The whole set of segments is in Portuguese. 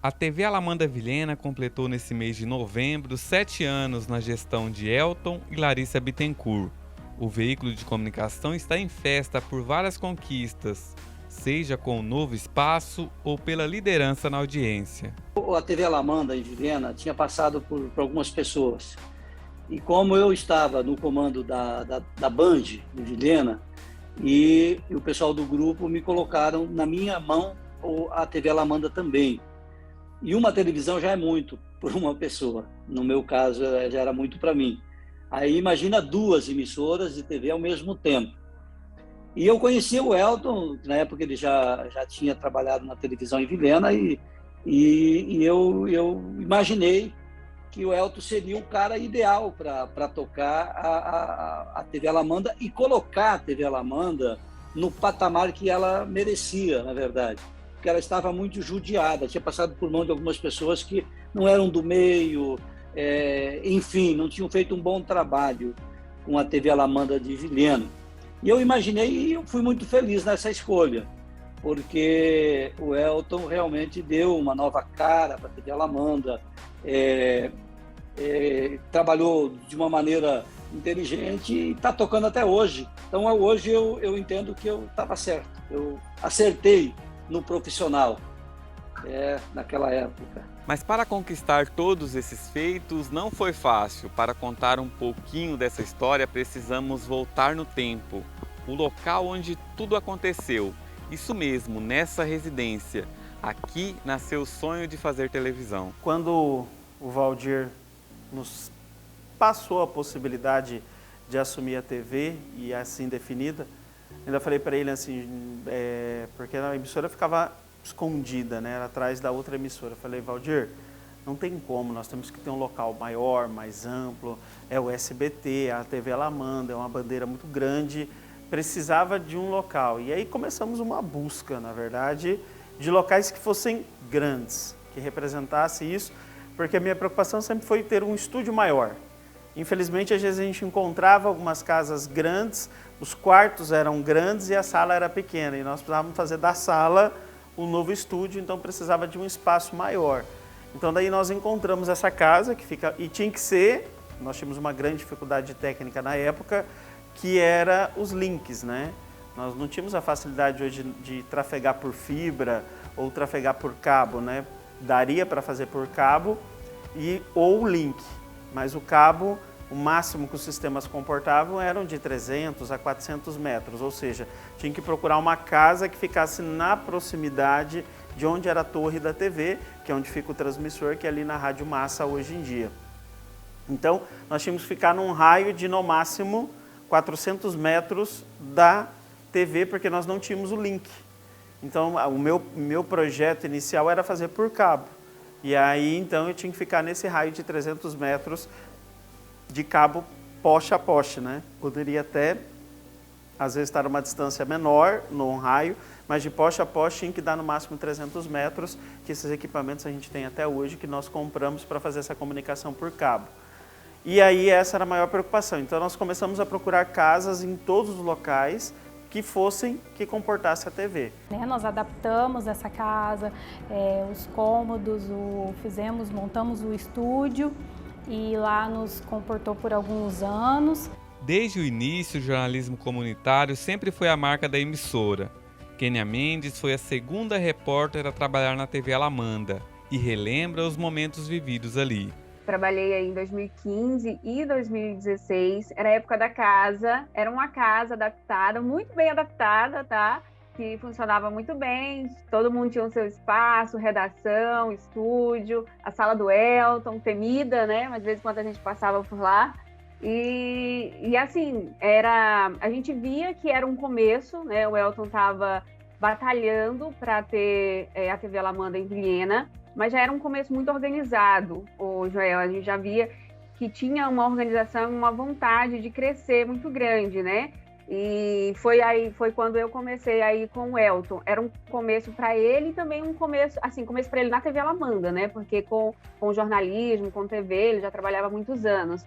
A TV Alamanda Vilhena completou nesse mês de novembro 7 anos na gestão de Elton e Larissa Bittencourt. O veículo de comunicação está em festa por várias conquistas, seja com o novo espaço ou pela liderança na audiência. A TV Alamanda em Vilhena tinha passado por algumas pessoas. E como eu estava no comando da Band em Vilhena, e o pessoal do grupo me colocaram na minha mão a TV Alamanda também. E uma televisão já é muito por uma pessoa. No meu caso, já era muito para mim. Aí imagina 2 emissoras de TV ao mesmo tempo. E eu conhecia o Elton, na época ele já tinha trabalhado na televisão em Vilhena, e eu imaginei que o Elton seria o cara ideal para tocar a TV Alamanda e colocar a TV Alamanda no patamar que ela merecia, na verdade. Porque ela estava muito judiada, tinha passado por mão de algumas pessoas que não eram do meio, enfim, não tinham feito um bom trabalho com a TV Alamanda de Vilhena. E eu imaginei, e eu fui muito feliz nessa escolha, porque o Elton realmente deu uma nova cara para a TV Alamanda, trabalhou de uma maneira inteligente e está tocando até hoje. Então, hoje eu entendo que eu estava certo, eu acertei no profissional naquela época. Mas para conquistar todos esses feitos não foi fácil. Para contar um pouquinho dessa história, precisamos voltar no tempo, o local onde tudo aconteceu. Isso mesmo, nessa residência. Aqui nasceu o sonho de fazer televisão. Quando o Valdir nos passou a possibilidade de assumir a TV, e assim definida, ainda falei para ele assim, porque a emissora ficava escondida, né, era atrás da outra emissora. Eu falei, Valdir, não tem como, nós temos que ter um local maior, mais amplo, é o SBT, a TV Alamanda, é uma bandeira muito grande, precisava de um local. E aí começamos uma busca, na verdade, de locais que fossem grandes, que representasse isso, porque a minha preocupação sempre foi ter um estúdio maior. Infelizmente, às vezes a gente encontrava algumas casas grandes, os quartos eram grandes e a sala era pequena, e nós precisávamos fazer da sala um novo estúdio, então precisava de um espaço maior. Então daí nós encontramos essa casa, que fica, e tinha que ser, nós tínhamos uma grande dificuldade técnica na época, que era os links, né? Nós não tínhamos a facilidade hoje de trafegar por fibra ou trafegar por cabo, né? Daria para fazer por cabo ou link, mas o cabo, o máximo que os sistemas comportavam eram de 300 a 400 metros, ou seja, tinha que procurar uma casa que ficasse na proximidade de onde era a torre da TV, que é onde fica o transmissor, que é ali na Rádio Massa hoje em dia. Então, nós tínhamos que ficar num raio de, no máximo, 400 metros da TV, porque nós não tínhamos o link. Então, o meu projeto inicial era fazer por cabo. E aí, então, eu tinha que ficar nesse raio de 300 metros de cabo poste a poste, né? Poderia até, às vezes, estar uma distância menor, num raio, mas de poste a poste tinha que dar no máximo 300 metros, que esses equipamentos a gente tem até hoje, que nós compramos para fazer essa comunicação por cabo. E aí essa era a maior preocupação. Então nós começamos a procurar casas em todos os locais que comportasse a TV. Nós adaptamos essa casa, os cômodos, montamos o estúdio e lá nos comportou por alguns anos. Desde o início, o jornalismo comunitário sempre foi a marca da emissora. Kênia Mendes foi a segunda repórter a trabalhar na TV Alamanda e relembra os momentos vividos ali. Trabalhei aí em 2015 e 2016, era a época da casa, era uma casa adaptada, muito bem adaptada, tá? Que funcionava muito bem, todo mundo tinha o seu espaço, redação, estúdio, a sala do Elton, temida, né? Mas de vez em quando a gente passava por lá. E assim, a gente via que era um começo, né? O Elton estava batalhando para ter a TV Alamanda em Vilhena, mas já era um começo muito organizado, o Joel. A gente já via que tinha uma organização, uma vontade de crescer muito grande, né? E foi quando eu comecei aí com o Elton. Era um começo para ele e também um começo para ele na TV Alamanda, né? Porque com jornalismo, com TV, ele já trabalhava há muitos anos.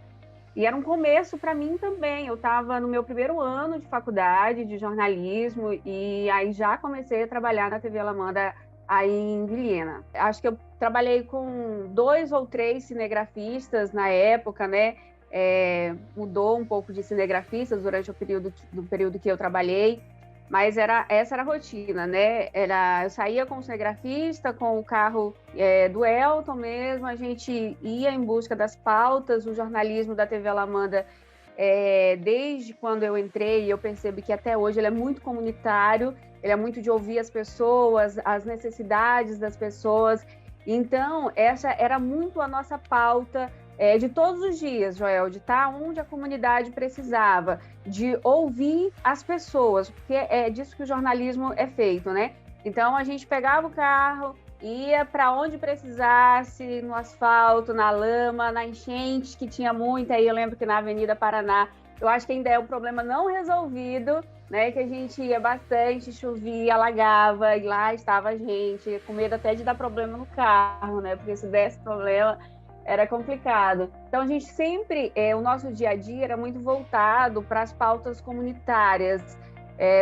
E era um começo para mim também. Eu estava no meu primeiro ano de faculdade de jornalismo e aí já comecei a trabalhar na TV Alamanda aí em Vilhena. Acho que eu trabalhei com 2 ou 3 cinegrafistas na época, né? Mudou um pouco de cinegrafistas durante o período que eu trabalhei, mas essa era a rotina, né? Eu saía com o cinegrafista, com o carro do Elton mesmo, a gente ia em busca das pautas. O jornalismo da TV Alamanda, desde quando eu entrei, eu percebo que até hoje ele é muito comunitário, ele é muito de ouvir as pessoas, as necessidades das pessoas. Então, essa era muito a nossa pauta de todos os dias, Joel, de estar onde a comunidade precisava, de ouvir as pessoas, porque é disso que o jornalismo é feito, né? Então, a gente pegava o carro, ia para onde precisasse, no asfalto, na lama, na enchente, que tinha muita. Aí eu lembro que na Avenida Paraná, eu acho que ainda é um problema não resolvido, né? Que a gente ia bastante, chovia, alagava, e lá estava a gente, com medo até de dar problema no carro, né? Porque se desse problema, era complicado. Então, a gente sempre, o nosso dia a dia era muito voltado para as pautas comunitárias.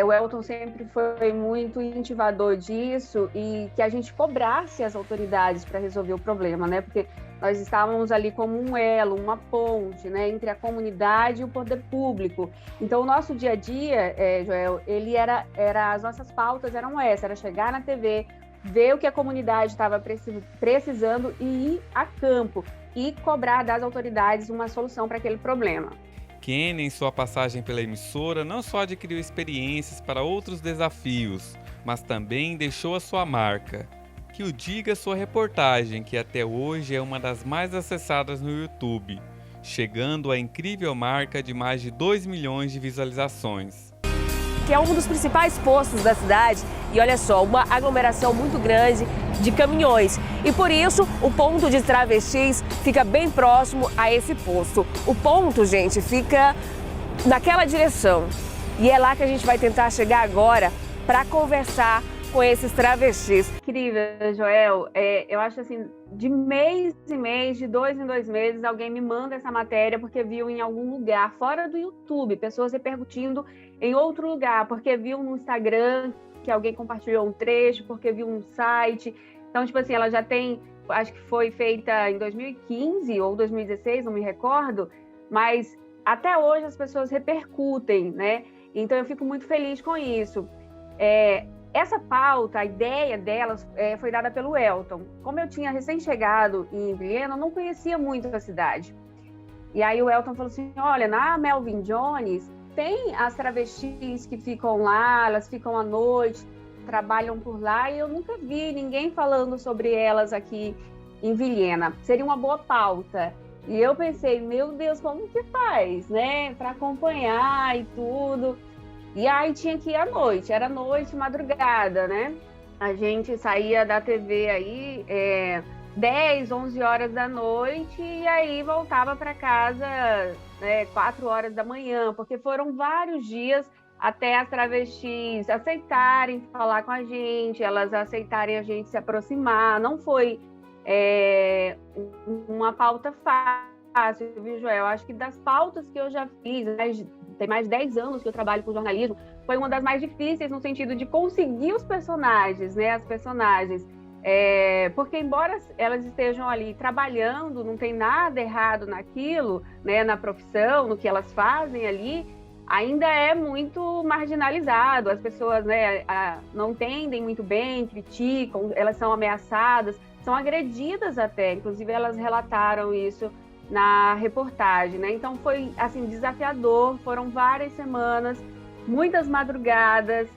O Elton sempre foi muito incentivador disso, e que a gente cobrasse as autoridades para resolver o problema, né? Porque nós estávamos ali como um elo, uma ponte, né, entre a comunidade e o poder público. Então, o nosso dia a dia, Joel, as nossas pautas eram essas, era chegar na TV, ver o que a comunidade estava precisando e ir a campo e cobrar das autoridades uma solução para aquele problema. Kenny, em sua passagem pela emissora, não só adquiriu experiências para outros desafios, mas também deixou a sua marca. Que o diga sua reportagem, que até hoje é uma das mais acessadas no YouTube, chegando à incrível marca de mais de 2 milhões de visualizações. Que é um dos principais postos da cidade, e olha só, uma aglomeração muito grande de caminhões. E por isso, o ponto de travestis fica bem próximo a esse posto. O ponto, gente, fica naquela direção. E é lá que a gente vai tentar chegar agora para conversar com esses travestis. Incrível, Joel. Eu acho assim, de mês em mês, de 2 em 2 meses, alguém me manda essa matéria porque viu em algum lugar, fora do YouTube, pessoas repercutindo em outro lugar, porque viu no Instagram que alguém compartilhou um trecho, porque viu um site. Então, tipo assim, ela já tem, acho que foi feita em 2015 ou 2016, não me recordo, mas até hoje as pessoas repercutem, né? Então, eu fico muito feliz com isso. Essa pauta, a ideia delas foi dada pelo Elton. Como eu tinha recém-chegado em Vilhena, eu não conhecia muito a cidade. E aí o Elton falou assim, olha, na Melvin Jones tem as travestis que ficam lá, elas ficam à noite, trabalham por lá, e eu nunca vi ninguém falando sobre elas aqui em Vilhena. Seria uma boa pauta. E eu pensei, meu Deus, como que faz, né, para acompanhar e tudo. E aí tinha que ir à noite, era noite, madrugada, né? A gente saía da TV aí 10, 11 horas da noite e aí voltava para casa 4 horas da manhã, porque foram vários dias até as travestis aceitarem falar com a gente, elas aceitarem a gente se aproximar. Não foi uma pauta fácil, viu, Joel? Acho que das pautas que eu já fiz, tem mais de 10 anos que eu trabalho com jornalismo, foi uma das mais difíceis no sentido de conseguir os personagens, né? As personagens. Porque embora elas estejam ali trabalhando, não tem nada errado naquilo, né? Na profissão, no que elas fazem ali, ainda é muito marginalizado. As pessoas, né, não entendem muito bem, criticam, elas são ameaçadas, são agredidas até. Inclusive, elas relataram isso na reportagem, né? Então foi assim desafiador, foram várias semanas, muitas madrugadas,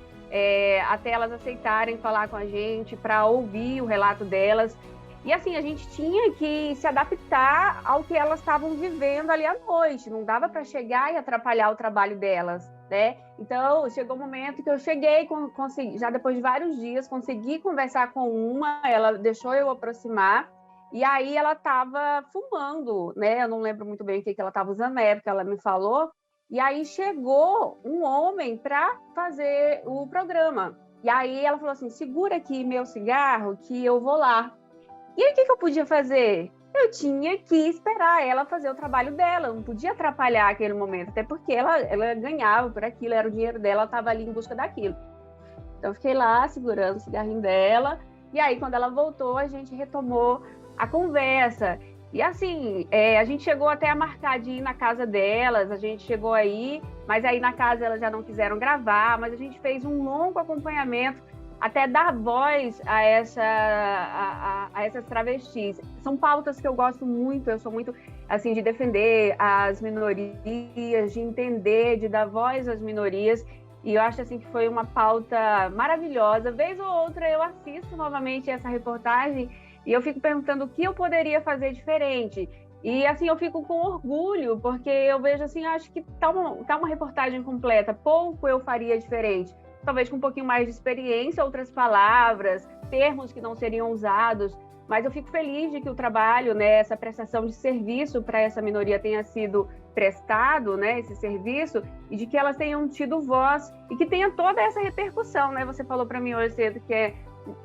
até elas aceitarem falar com a gente para ouvir o relato delas. E assim, a gente tinha que se adaptar ao que elas estavam vivendo ali à noite, não dava para chegar e atrapalhar o trabalho delas, né? Então chegou um momento que eu cheguei, consegui, já depois de vários dias, consegui conversar com uma, ela deixou eu aproximar. E aí ela estava fumando, né? Eu não lembro muito bem o que ela estava usando na época, ela me falou. E aí chegou um homem para fazer o programa. E aí ela falou assim, segura aqui meu cigarro que eu vou lá. E aí o que eu podia fazer? Eu tinha que esperar ela fazer o trabalho dela, eu não podia atrapalhar aquele momento, até porque ela ganhava por aquilo, era o dinheiro dela, ela estava ali em busca daquilo. Então eu fiquei lá segurando o cigarrinho dela. E aí, quando ela voltou, a gente retomou a conversa. E assim, a gente chegou até a marcar de ir na casa delas, a gente chegou aí, mas aí na casa elas já não quiseram gravar, mas a gente fez um longo acompanhamento até dar voz a essas travestis. São pautas que eu gosto muito, eu sou muito assim de defender as minorias, de entender, de dar voz às minorias, e eu acho assim que foi uma pauta maravilhosa. Vez ou outra eu assisto novamente essa reportagem e eu fico perguntando o que eu poderia fazer diferente. E assim, eu fico com orgulho, porque eu vejo assim, acho que tá uma reportagem completa, pouco eu faria diferente. Talvez com um pouquinho mais de experiência, outras palavras, termos que não seriam usados, mas eu fico feliz de que o trabalho, né, essa prestação de serviço para essa minoria tenha sido prestado, né, esse serviço, e de que elas tenham tido voz e que tenha toda essa repercussão, né? Você falou para mim hoje cedo que é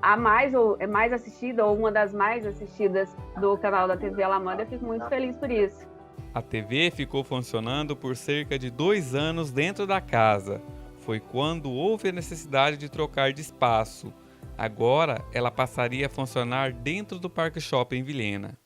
a mais ou é mais assistida ou uma das mais assistidas do canal da TV Alamanda. Eu fico muito feliz por isso. A TV ficou funcionando por cerca de 2 anos dentro da casa. Foi quando houve a necessidade de trocar de espaço. Agora, ela passaria a funcionar dentro do Parque Shopping Vilhena.